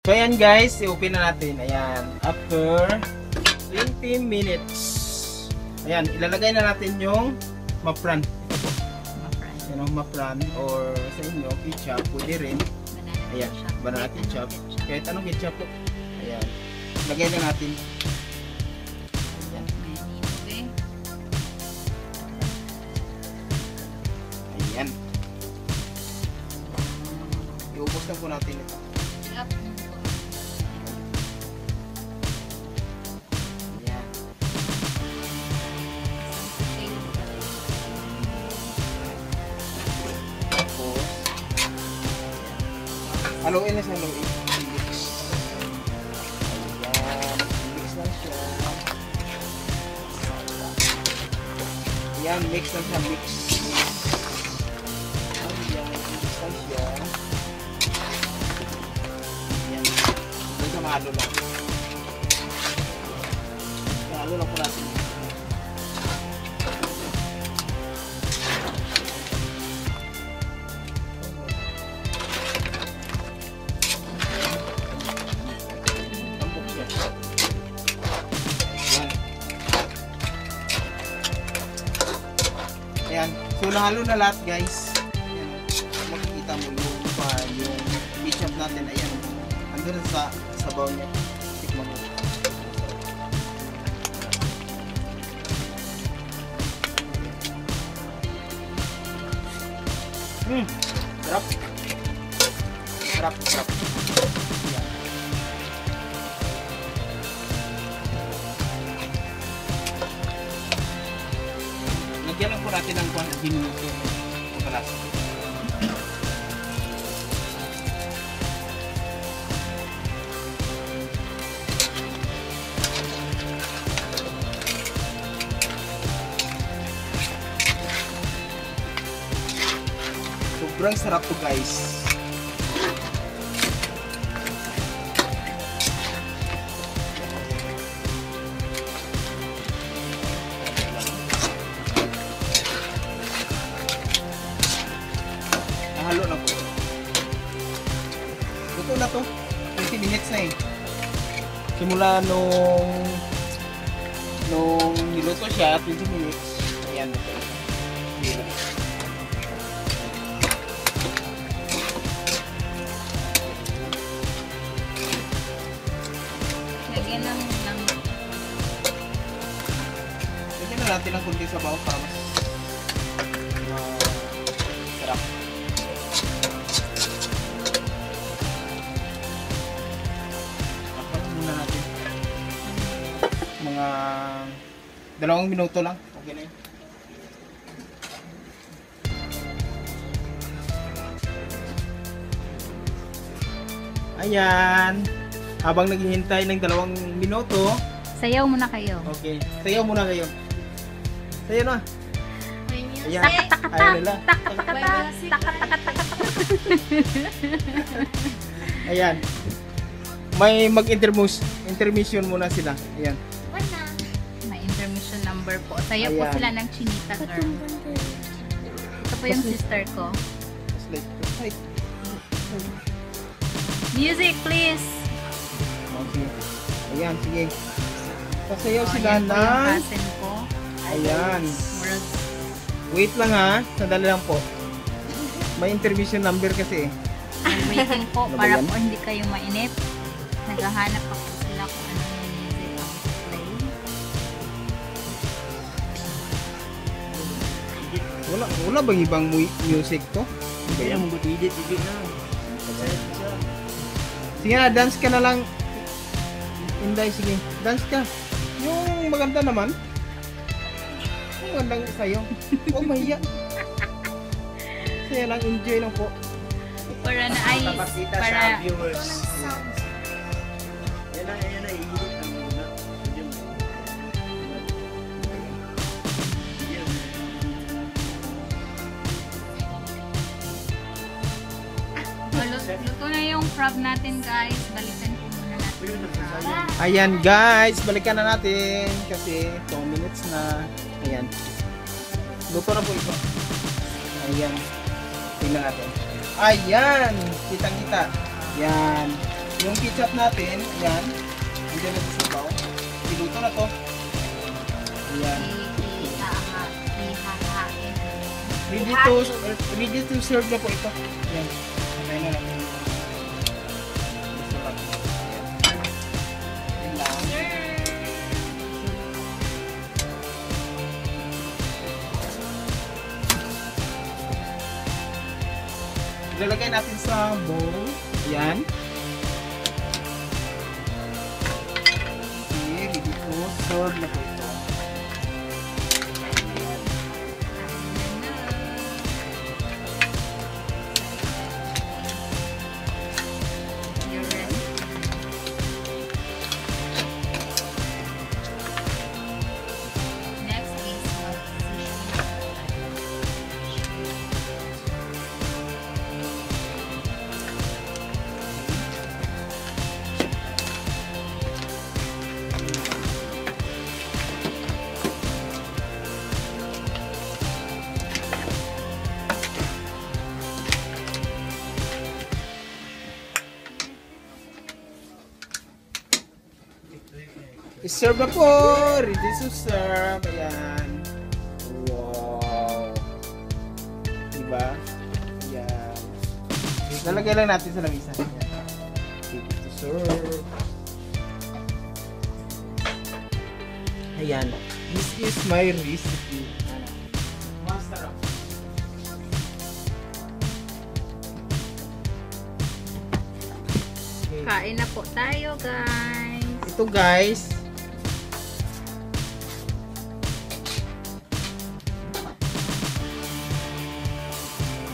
So ayan guys, i-open na natin. Ayan, after 20 minutes. Ayan, ilalagay na natin yung mapran. Ito po. Yan ang mapran or sa inyo, ketchup, pwede rin. Ayan, banana ketchup. Kahit anong ketchup po. Ayan, lagay na natin. Ayan. Ayan. Iubos na po natin ito. Haluin na siya, haluin. Mix. Ayan. Mix lang siya. Ayan, mix lang siya, mix. Ayan, mix lang siya. Ayan. Dito mahalo lang. Mahalo lang po natin. Ayan, so nahalo na lahat guys. Ayan, makikita mo yung ketchup natin. Ayan, andun sa sabaw niya. Tikman mo. Sarap. Sarap, sarap. Ayan. Lagyan lang po natin ng minuto pagkalas. Sobrang sarap to guys. Halo na po. Luto na to. 20 minutes na eh. Simula nung niluto siya, 20 minutes. Ayan. Lagyan ng lagyan na natin ng kunti sabaw para mas sarap. Muna natin mga 2 minuto lang, okay na yun. Ayan, habang naghihintay ng 2 minuto, sayaw muna kayo. okay, sayaw muna kayo. Sayaw na. Ayan, Taka-taka-tak. ayaw nila. Taka-taka-tak. Ayan, may mag-intermission muna sila. Ayan. May intermission number po. Sayaw po Ayan. sila ng Chinita Girl. Ito po yung sister ko. Music please. Okay. Ayan, sige. Sasayaw sila Ayan po yung na. cousin ko. Ayan. Murag- Wait lang ha. Sandali lang po. May intermission number kasi eh. waiting po Ano ba para yan? po hindi kayo mainip. Naghahanap pa po sila kung ano yung music ang play. Wala bang ibang music to? Kaya mo edit na. Sige na, dance ka na lang. Inday, sige. Dance ka. Yung maganda naman. Yung magandang sayo. Huwag mahiya. Saya lang, enjoy lang po. Para na ay Papakita sa para viewers. Yan na, i-edit ang muna. luto na yung crab natin guys. Balikan po muna natin yung crab. Ayan guys, balikan na natin. Kasi 2 minutes na. Ayan. Luto na po ito. Ayan. Tingnan natin. Ayan! Kitang-kita. Ayan. Yung ketchup natin, ayan. Andiyan na sa baw. Piluto na to. Ayan. Ihahain. Ready to serve na po ito. Ayan. Patay na natin. Masarap. Ayan. Ayan lang. Ilalagay natin sa bowl. Ayan. Okay, ready to serve na po ito. Ayan. You're ready. Next is I-serve na po! Ready to serve. Ayan. Wow. Diba? Ayan. Lalagay lang natin sa lamisa. Ayan. Ready to serve. Ayan. This is my recipe. Masarap. Okay. kain na po tayo, guys. Ito guys,